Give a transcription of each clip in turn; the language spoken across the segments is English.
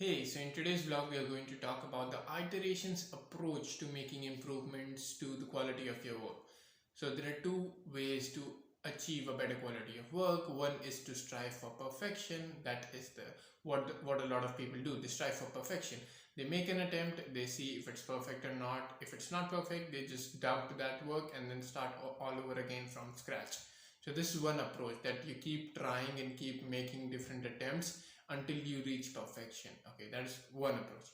Hey, so in today's vlog, we are going to talk about the iterations approach to making improvements to the quality of your work. So there are two ways to achieve a better quality of work. One is to strive for perfection. That is what a lot of people do. They strive for perfection. They make an attempt, they see if it's perfect or not. If it's not perfect, they just dump that work and then start all over again from scratch. So this is one approach, that you keep trying and keep making different attempts until you reach perfection. Okay, that's one approach.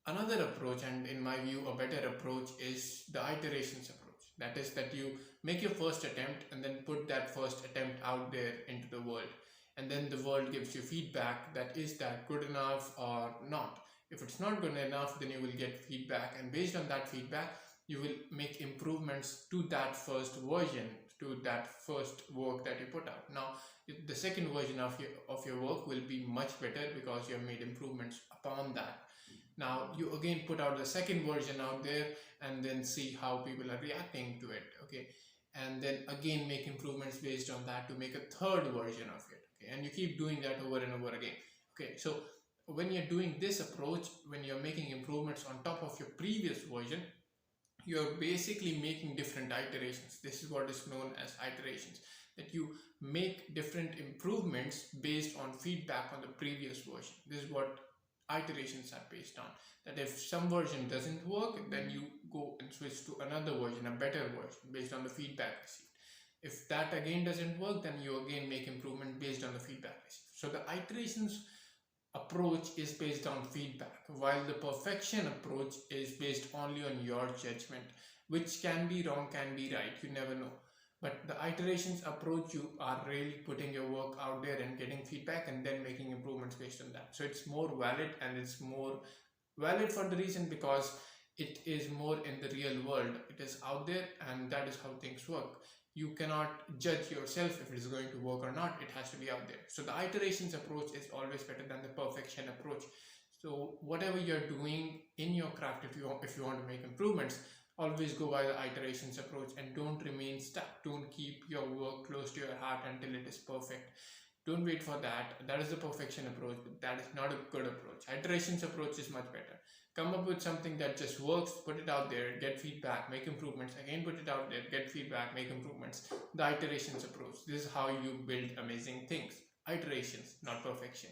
Another approach, and in my view a better approach, is the iterations approach. That is, that you make your first attempt and then put that first attempt out there into the world, and then the world gives you feedback, that is that good enough or not. If it's not good enough, then you will get feedback, and based on that feedback you will make improvements to that first version, to that first work that you put out. Now the second version of your work will be much better because you have made improvements upon that. Now you again put out the second version out there and then see how people are reacting to it. Okay, and then again make improvements based on that to make a third version of it. Okay, and you keep doing that over and over again. Okay, so when you're doing this approach, when you're making improvements on top of your previous version, you're basically making different iterations. This is what is known as iterations, that you make different improvements based on feedback on the previous version. This is what iterations are based on. That if some version doesn't work, then you go and switch to another version, a better version, based on the feedback received. If that again doesn't work, then you again make improvement based on the feedback received. So the iterations approach is based on feedback, while the perfection approach is based only on your judgment, which can be wrong, can be right, you never know. But the iterations approach, you are really putting your work out there and getting feedback and then making improvements based on that. So it's more valid, and it's more valid for the reason because it is more in the real world. It is out there, and that is how things work. You cannot judge yourself if it is going to work or not. It has to be out there. So the iterations approach is always better than the perfection approach. So whatever you're doing in your craft, if you want to make improvements, always go by the iterations approach and don't remain stuck. Don't keep your work close to your heart until it is perfect. Don't wait for that. That is the perfection approach, but that is not a good approach. Iterations approach is much better. Come up with something that just works, put it out there, get feedback, make improvements, again put it out there, get feedback, make improvements. The iterations approach. This is how you build amazing things. Iterations, not perfection.